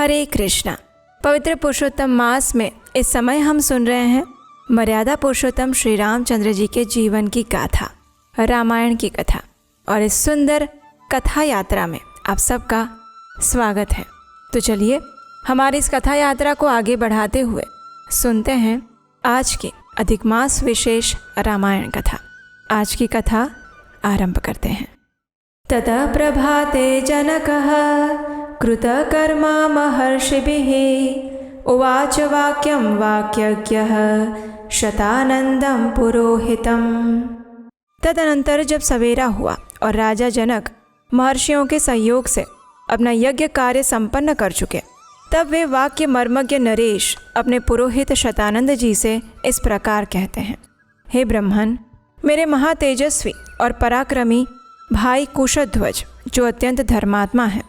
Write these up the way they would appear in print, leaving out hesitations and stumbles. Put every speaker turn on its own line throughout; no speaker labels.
हरे कृष्णा। पवित्र पुरुषोत्तम मास में इस समय हम सुन रहे हैं मर्यादा पुरुषोत्तम श्री रामचंद्र जी के जीवन की गाथा, रामायण की कथा। और इस सुंदर कथा यात्रा में आप सबका स्वागत है। तो चलिए हमारी इस कथा यात्रा को आगे बढ़ाते हुए सुनते हैं आज की अधिक मास विशेष रामायण कथा। आज की कथा आरंभ करते हैं। ततः प्रभाते जनकः कृतकर्मा महर्षिभिः उवाच वाक्यं वाक्यज्ञः शतानंदं पुरोहितम्। तदनंतर जब सवेरा हुआ और राजा जनक महर्षियों के सहयोग से अपना यज्ञ कार्य संपन्न कर चुके, तब वे वाक्य मर्मज्ञ नरेश अपने पुरोहित शतानंद जी से इस प्रकार कहते हैं। हे ब्रह्मन, मेरे महातेजस्वी और पराक्रमी भाई कुशध्वज जो अत्यंत धर्मात्मा है,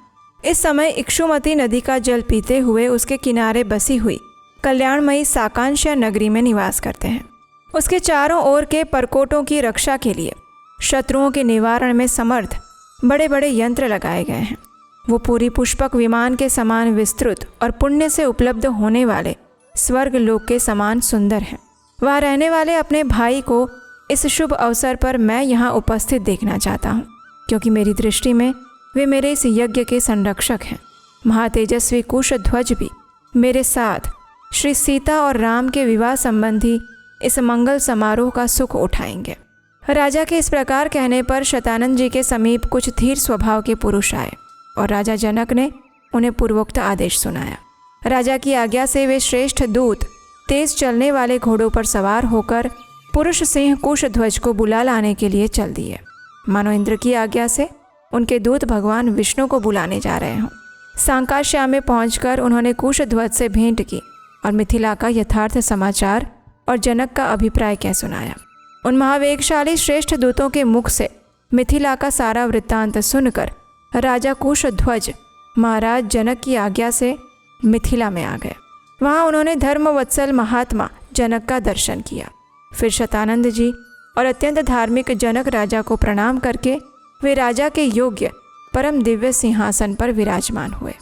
इस समय इक्षुमती नदी का जल पीते हुए उसके किनारे बसी हुई कल्याणमयी साकांक्षा नगरी में निवास करते हैं। उसके चारों ओर के परकोटों की रक्षा के लिए शत्रुओं के निवारण में समर्थ बड़े बड़े यंत्र लगाए गए हैं। वो पूरी पुष्पक विमान के समान विस्तृत और पुण्य से उपलब्ध होने वाले स्वर्ग लोक के समान सुंदर हैं। वहाँ रहने वाले अपने भाई को इस शुभ अवसर पर मैं यहाँ उपस्थित देखना चाहता हूँ, क्योंकि मेरी दृष्टि में वे मेरे इस यज्ञ के संरक्षक हैं। महातेजस्वी कुशध्वज भी मेरे साथ श्री सीता और राम के विवाह संबंधी इस मंगल समारोह का सुख उठाएंगे। राजा के इस प्रकार कहने पर शतानंद जी के समीप कुछ धीर स्वभाव के पुरुष आए और राजा जनक ने उन्हें पूर्वोक्त आदेश सुनाया। राजा की आज्ञा से वे श्रेष्ठ दूत तेज चलने वाले घोड़ों पर सवार होकर पुरुष सिंह कुशध्वज को बुला लाने के लिए चल दिए, मानो इंद्र की आज्ञा से उनके दूत भगवान विष्णु को बुलाने जा रहे हों। सांकाश्या में पहुंचकर उन्होंने कुशध्वज से भेंट की और मिथिला का यथार्थ समाचार और जनक का अभिप्राय कह सुनाया। उन महावेगशाली श्रेष्ठ दूतों के मुख से मिथिला का सारा वृत्तांत सुनकर राजा कुशध्वज महाराज जनक की आज्ञा से मिथिला में आ गए। वहाँ उन्होंने धर्मवत्सल महात्मा जनक का दर्शन किया। फिर शतानंद जी और अत्यंत धार्मिक जनक राजा को प्रणाम करके वे राजा के योग्य परम दिव्य सिंहासन पर विराजमान हुए।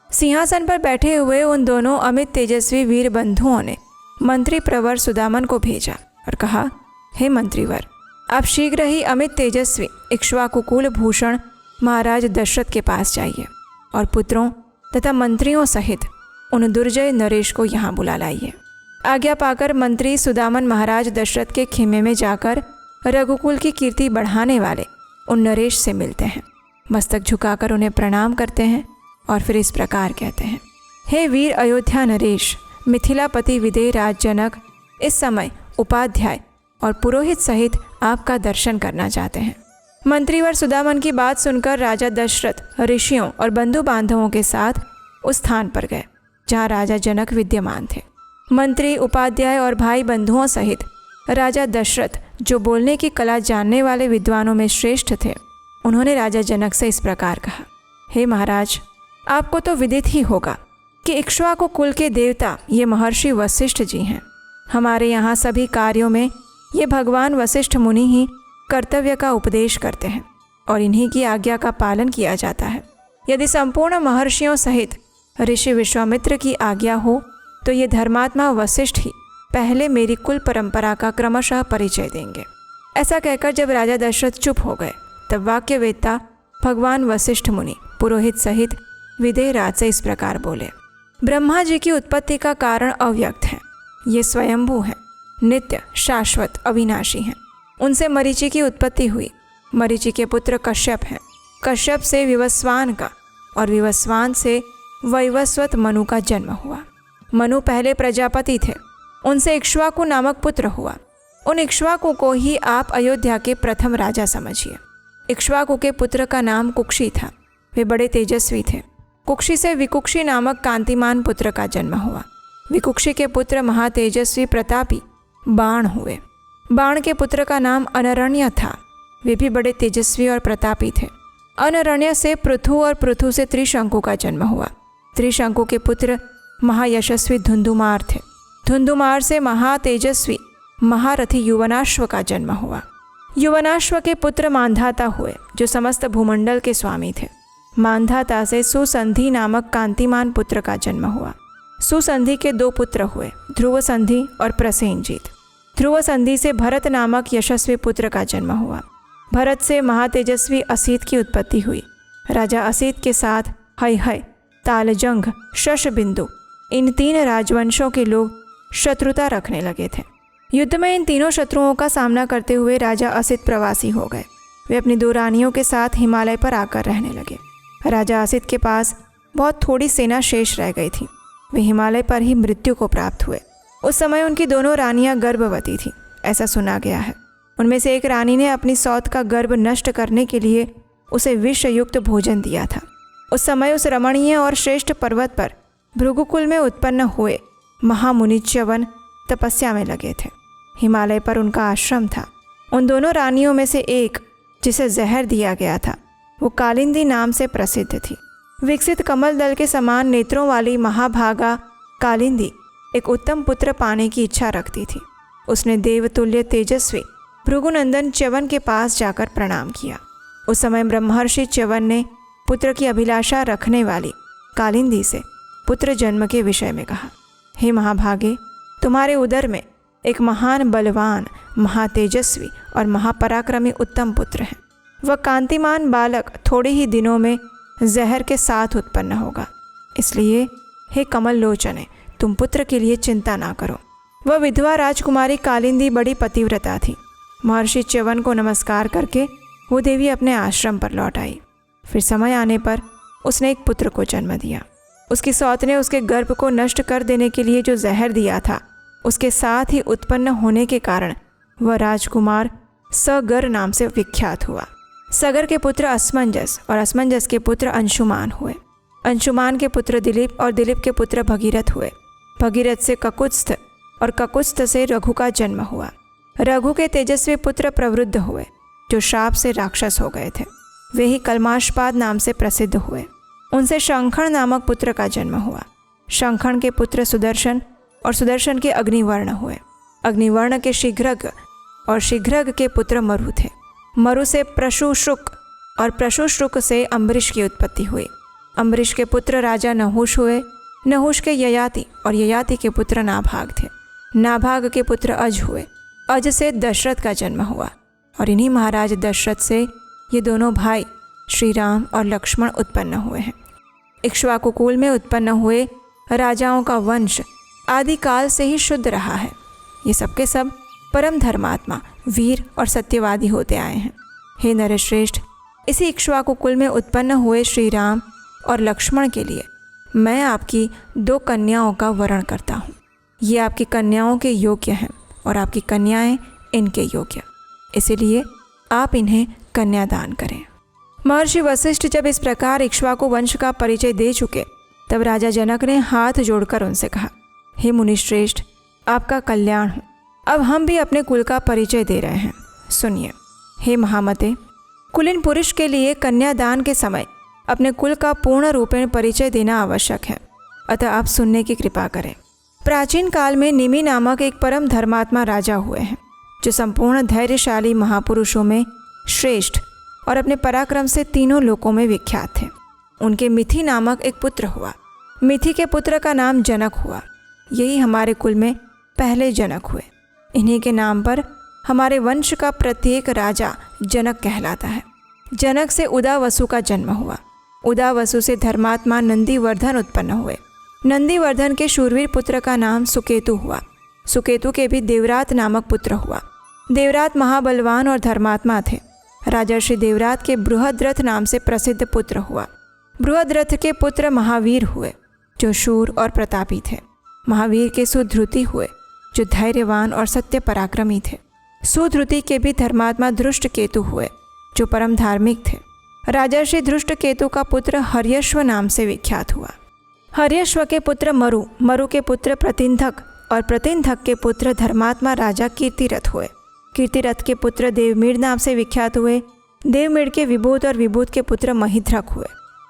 सिंहासन पर बैठे हुए उन दोनों अमित तेजस्वी वीर बंधुओं ने मंत्री प्रवर सुदामन को भेजा और कहा, हे मंत्रीवर, आप शीघ्र ही अमित तेजस्वी इक्ष्वाकुकुल भूषण महाराज दशरथ के पास जाइए और पुत्रों तथा मंत्रियों सहित उन दुर्जय नरेश को यहाँ बुला लाइए। आज्ञा पाकर मंत्री सुदामन महाराज दशरथ के खेमे में जाकर रघुकुल की कीर्ति बढ़ाने वाले उन नरेश से मिलते हैं, मस्तक झुकाकर उन्हें प्रणाम करते हैं और फिर इस प्रकार कहते हैं, हे वीर अयोध्या नरेश, मिथिलापति विदेह राज जनक इस समय उपाध्याय और पुरोहित सहित आपका दर्शन करना चाहते हैं। मंत्रीवर सुदामन की बात सुनकर राजा दशरथ ऋषियों और बंधु बांधवों के साथ उस स्थान पर गए जहाँ राजा जनक विद्यमान थे। मंत्री, उपाध्याय और भाई बंधुओं सहित राजा दशरथ, जो बोलने की कला जानने वाले विद्वानों में श्रेष्ठ थे, उन्होंने राजा जनक से इस प्रकार कहा, हे महाराज, आपको तो विदित ही होगा कि इक्ष्वाकु कुल के देवता ये महर्षि वशिष्ठ जी हैं। हमारे यहाँ सभी कार्यों में ये भगवान वशिष्ठ मुनि ही कर्तव्य का उपदेश करते हैं और इन्हीं की आज्ञा का पालन किया जाता है। यदि संपूर्ण महर्षियों सहित ऋषि विश्वामित्र की आज्ञा हो तो ये धर्मात्मा वशिष्ठ ही पहले मेरी कुल परंपरा का क्रमशः परिचय देंगे। ऐसा कहकर जब राजा दशरथ चुप हो गए, तब वाक्यवेत्ता भगवान वशिष्ठ मुनि पुरोहित सहित विदेह राज से इस प्रकार बोले, ब्रह्मा जी की उत्पत्ति का कारण अव्यक्त है। ये स्वयंभू हैं, नित्य, शाश्वत, अविनाशी हैं। उनसे मरीचि की उत्पत्ति हुई। मरीचि के पुत्र कश्यप हैं। कश्यप से विवस्वान का और विवस्वान से वैवस्वत मनु का जन्म हुआ। मनु पहले प्रजापति थे। उनसे इक्ष्वाकु नामक पुत्र हुआ। उन इक्ष्वाकु को ही आप अयोध्या के प्रथम राजा समझिए। इक्ष्वाकु के पुत्र का नाम कुक्षी था। वे बड़े तेजस्वी थे। कुक्षी से विकुक्षी नामक कांतिमान पुत्र का जन्म हुआ। विकुक्षी के पुत्र महातेजस्वी प्रतापी बाण हुए। बाण के पुत्र का नाम अनरण्य था। वे भी बड़े तेजस्वी और प्रतापी थे। अनरण्य से पृथु और पृथु से त्रिशंकु का जन्म हुआ। त्रिशंकु के पुत्र महायशस्वी धुंधुमार थे। धुंधुमार से महातेजस्वी महारथी युवनाश्व का जन्म हुआ। युवनाश्व के पुत्र मांधाता हुए, जो समस्त भूमंडल के स्वामी थे। मांधाता से सुसंधि नामक कांतिमान पुत्र का जन्म हुआ। सुसंधि के 2 पुत्र हुए, ध्रुव संधि और प्रसेनजीत। ध्रुव संधि से भरत नामक यशस्वी पुत्र का जन्म हुआ। भरत से महातेजस्वी असीत की उत्पत्ति हुई। राजा असीत के साथ हय, तालजंग, शशबिंदु इन 3 राजवंशों के लोग शत्रुता रखने लगे थे। युद्ध में इन तीनों शत्रुओं का सामना करते हुए राजा असित प्रवासी हो गए। वे अपनी 2 रानियों के साथ हिमालय पर आकर रहने लगे। राजा असित के पास बहुत थोड़ी सेना शेष रह गई थी। वे हिमालय पर ही मृत्यु को प्राप्त हुए। उस समय उनकी दोनों रानियां गर्भवती थीं, ऐसा सुना गया है। उनमें से एक रानी ने अपनी सौत का गर्भ नष्ट करने के लिए उसे विषयुक्त भोजन दिया था। उस समय उस रमणीय और श्रेष्ठ पर्वत पर भृगुकुल में उत्पन्न हुए महामुनि च्यवन तपस्या में लगे थे। हिमालय पर उनका आश्रम था। उन दोनों रानियों में से एक, जिसे जहर दिया गया था, वो कालिंदी नाम से प्रसिद्ध थी। विकसित कमल दल के समान नेत्रों वाली महाभागा कालिंदी एक उत्तम पुत्र पाने की इच्छा रखती थी। उसने देवतुल्य तेजस्वी भृगुनंदन च्यवन के पास जाकर प्रणाम किया। उस समय ब्रह्मर्षि च्यवन ने पुत्र की अभिलाषा रखने वाली कालिंदी से पुत्र जन्म के विषय में कहा, हे महाभागे, तुम्हारे उदर में एक महान बलवान, महातेजस्वी और महापराक्रमी उत्तम पुत्र है। वह कांतिमान बालक थोड़े ही दिनों में जहर के साथ उत्पन्न होगा। इसलिए हे कमल लोचने, तुम पुत्र के लिए चिंता ना करो। वह विधवा राजकुमारी कालिंदी बड़ी पतिव्रता थी। महर्षि च्यवन को नमस्कार करके वो देवी अपने आश्रम पर लौट आई। फिर समय आने पर उसने एक पुत्र को जन्म दिया। उसकी सौत ने उसके गर्भ को नष्ट कर देने के लिए जो जहर दिया था, उसके साथ ही उत्पन्न होने के कारण वह राजकुमार सगर नाम से विख्यात हुआ। सगर के पुत्र असमंजस और असमंजस के पुत्र अंशुमान हुए। अंशुमान के पुत्र दिलीप और दिलीप के पुत्र भगीरथ हुए। भगीरथ से ककुत्स्थ और ककुत्स्थ से रघु का जन्म हुआ। रघु के तेजस्वी पुत्र प्रवृद्ध हुए, जो शाप से राक्षस हो गए थे। वे ही कलमाशपाद नाम से प्रसिद्ध हुए। उनसे शंखण नामक पुत्र का जन्म हुआ। शंखण के पुत्र सुदर्शन और सुदर्शन के अग्निवर्ण हुए। अग्निवर्ण के शीघ्रग और शीघ्रग के पुत्र मरु थे। मरु से प्रशुश्रुक और प्रशुश्रुक से अम्बरीश की उत्पत्ति हुई। अम्बरीश के पुत्र राजा नहुष हुए। नहुष के ययाति और ययाति के पुत्र नाभाग थे। नाभाग के पुत्र अज हुए। अज से दशरथ का जन्म हुआ और इन्हीं महाराज दशरथ से ये दोनों भाई श्री राम और लक्ष्मण उत्पन्न हुए हैं। इक्ष्वाकु कुल में उत्पन्न हुए राजाओं का वंश आदिकाल से ही शुद्ध रहा है। ये सबके सब परम धर्मात्मा, वीर और सत्यवादी होते आए हैं। हे नरश्रेष्ठ, इसी इक्ष्वाकु कुल में उत्पन्न हुए श्री राम और लक्ष्मण के लिए मैं आपकी 2 कन्याओं का वरण करता हूँ। ये आपकी कन्याओं के योग्य हैं और आपकी कन्याएं इनके योग्य, इसीलिए आप इन्हें कन्यादान करें। महर्षि वशिष्ठ जब इस प्रकार इक्ष्वाकु वंश का परिचय दे चुके, तब राजा जनक ने हाथ जोड़कर उनसे कहा, हे मुनिश्रेष्ठ, आपका कल्याण हो। अब हम भी अपने कुल का परिचय दे रहे हैं, सुनिए। हे महामते, कुलीन पुरुष के लिए कन्यादान के समय अपने कुल का पूर्ण रूपेण परिचय देना आवश्यक है, अतः आप सुनने की कृपा करें। प्राचीन काल में निमि नामक एक परम धर्मात्मा राजा हुए हैं, जो संपूर्ण धैर्यशाली महापुरुषों में श्रेष्ठ और अपने पराक्रम से तीनों लोकों में विख्यात थे। उनके मिथि नामक एक पुत्र हुआ। मिथि के पुत्र का नाम जनक हुआ। यही हमारे कुल में पहले जनक हुए। इन्हीं के नाम पर हमारे वंश का प्रत्येक राजा जनक कहलाता है। जनक से उदावसु का जन्म हुआ। उदावसु से धर्मात्मा नंदीवर्धन उत्पन्न हुए। नंदीवर्धन के शूरवीर पुत्र का नाम सुकेतु हुआ। सुकेतु के भी देवरात नामक पुत्र हुआ। देवरात महाबलवान और धर्मात्मा थे। राजर्षि देवरात के बृहद्रथ नाम से प्रसिद्ध पुत्र हुआ। बृहद्रथ के पुत्र महावीर हुए, जो शूर और प्रतापी थे। महावीर के सुध्रुति हुए, जो धैर्यवान और सत्य पराक्रमी थे। सुध्रुति के भी धर्मात्मा धृष्ट केतु हुए, जो परम धार्मिक थे। राजर्षि धृष्ट केतु का पुत्र हर्यश्व नाम से विख्यात हुआ। हर्यश्व के पुत्र मरु, मरु के पुत्र प्रतिंधक और प्रतिंधक के पुत्र धर्मात्मा राजा कीर्तिरथ हुए। कीर्तिरथ के पुत्र देवमीड़ नाम से विख्यात हुए। देवमीड़ के विभूत और विभूत के पुत्र महिध्रक हुए।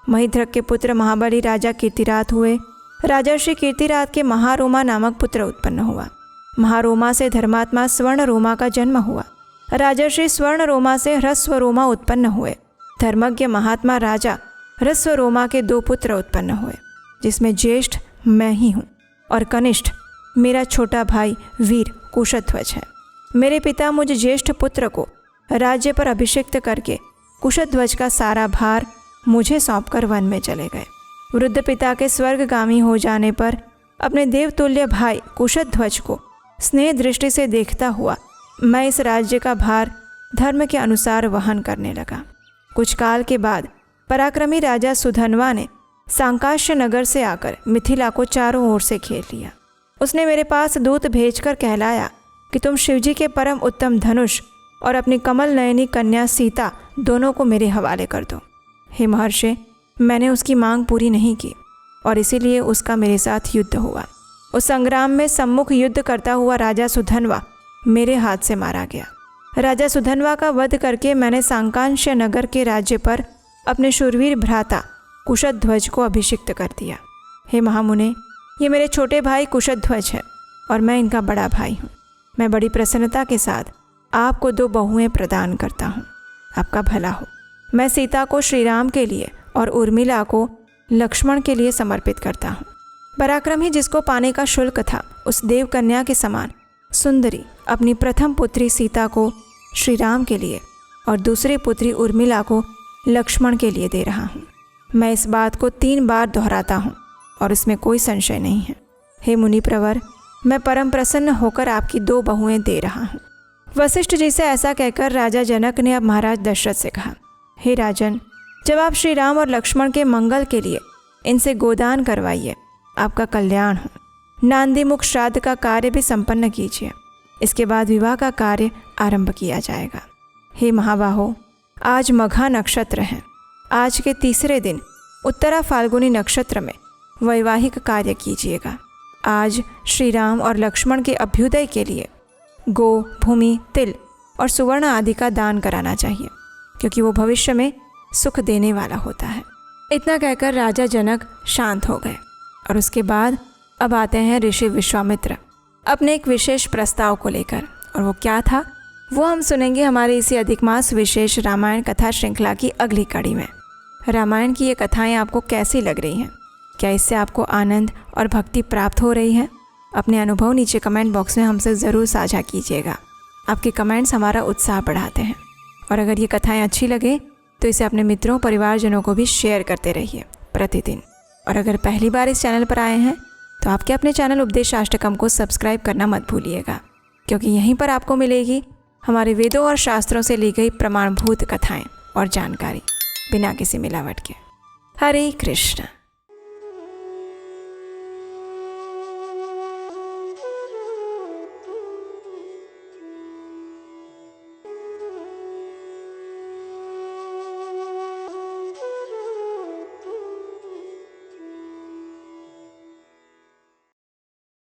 महिध्रक के पुत्र महाबली राजा कीर्तिरात हुए। राजर्षि कीर्तिरात के महारोमा नामक पुत्र उत्पन्न हुआ। महारोमा से धर्मात्मा स्वर्णरोमा का जन्म हुआ। राजर्षि स्वर्णरोमा से ह्रस्वरोमा उत्पन्न हुए। धर्मज्ञ महात्मा राजा ह्रस्व रोमा के 2 पुत्र उत्पन्न हुए, जिसमें ज्येष्ठ मैं ही हूँ और कनिष्ठ मेरा छोटा भाई वीर कुशध्वज है। मेरे पिता मुझ ज्येष्ठ पुत्र को राज्य पर अभिषिक्त करके कुशध्वज का सारा भार मुझे सौंपकर वन में चले गए। वृद्ध पिता के स्वर्गगामी हो जाने पर अपने देवतुल्य भाई कुशध्वज को स्नेह दृष्टि से देखता हुआ मैं इस राज्य का भार धर्म के अनुसार वहन करने लगा। कुछ काल के बाद पराक्रमी राजा सुधन्वा ने सांकाश्य नगर से आकर मिथिला को चारों ओर से घेर लिया। उसने मेरे पास दूत भेजकर कहलाया कि तुम शिवजी के परम उत्तम धनुष और अपनी कमल नयनी कन्या सीता दोनों को मेरे हवाले कर दो। हे महर्षि, मैंने उसकी मांग पूरी नहीं की और इसीलिए उसका मेरे साथ युद्ध हुआ। उस संग्राम में सम्मुख युद्ध करता हुआ राजा सुधन्वा मेरे हाथ से मारा गया। राजा सुधन्वा का वध करके मैंने सांकांश्य नगर के राज्य पर अपने शूरवीर भ्राता कुशध्वज को अभिषिक्त कर दिया। हे महामुने, ये मेरे छोटे भाई कुशध्वज है और मैं इनका बड़ा भाई हूँ। मैं बड़ी प्रसन्नता के साथ आपको 2 बहुएं प्रदान करता हूँ। आपका भला हो। मैं सीता को श्री राम के लिए और उर्मिला को लक्ष्मण के लिए समर्पित करता हूँ। पराक्रमी जिसको पाने का शुल्क था, उस देव कन्या के समान सुंदरी अपनी प्रथम पुत्री सीता को श्री राम के लिए और दूसरी पुत्री उर्मिला को लक्ष्मण के लिए दे रहा हूँ। मैं इस बात को 3 बार दोहराता हूँ और इसमें कोई संशय नहीं है। हे मुनि प्रवर, मैं परम प्रसन्न होकर आपकी 2 बहुएं दे रहा हूँ। वशिष्ठ जी से ऐसा कहकर राजा जनक ने अब महाराज दशरथ से कहा, हे राजन, जब आप श्री राम और लक्ष्मण के मंगल के लिए इनसे गोदान करवाइए, आपका कल्याण हो। नांदीमुख श्राद्ध का कार्य भी संपन्न कीजिए। इसके बाद विवाह का कार्य आरंभ किया जाएगा। हे महाबाहो, आज मघा नक्षत्र है। आज के तीसरे दिन उत्तरा फाल्गुनी नक्षत्र में वैवाहिक कार्य कीजिएगा। आज श्री राम और लक्ष्मण के अभ्युदय के लिए गो, भूमि, तिल और सुवर्ण आदि का दान कराना चाहिए, क्योंकि वो भविष्य में सुख देने वाला होता है। इतना कहकर राजा जनक शांत हो गए और उसके बाद अब आते हैं ऋषि विश्वामित्र अपने एक विशेष प्रस्ताव को लेकर, और वो क्या था वो हम सुनेंगे हमारे इसी अधिक मास विशेष रामायण कथा श्रृंखला की अगली कड़ी में। रामायण की ये कथाएं आपको कैसी लग रही हैं? क्या इससे आपको आनंद और भक्ति प्राप्त हो रही है? अपने अनुभव नीचे कमेंट बॉक्स में हमसे ज़रूर साझा कीजिएगा। आपके कमेंट्स हमारा उत्साह बढ़ाते हैं। और अगर ये कथाएं अच्छी लगे तो इसे अपने मित्रों, परिवारजनों को भी शेयर करते रहिए प्रतिदिन। और अगर पहली बार इस चैनल पर आए हैं तो आपके अपने चैनल उपदेशाष्टकम को सब्सक्राइब करना मत भूलिएगा, क्योंकि यहीं पर आपको मिलेगी हमारे वेदों और शास्त्रों से ली गई प्रमाणभूत कथाएं और जानकारी बिना किसी मिलावट के। हरे कृष्ण।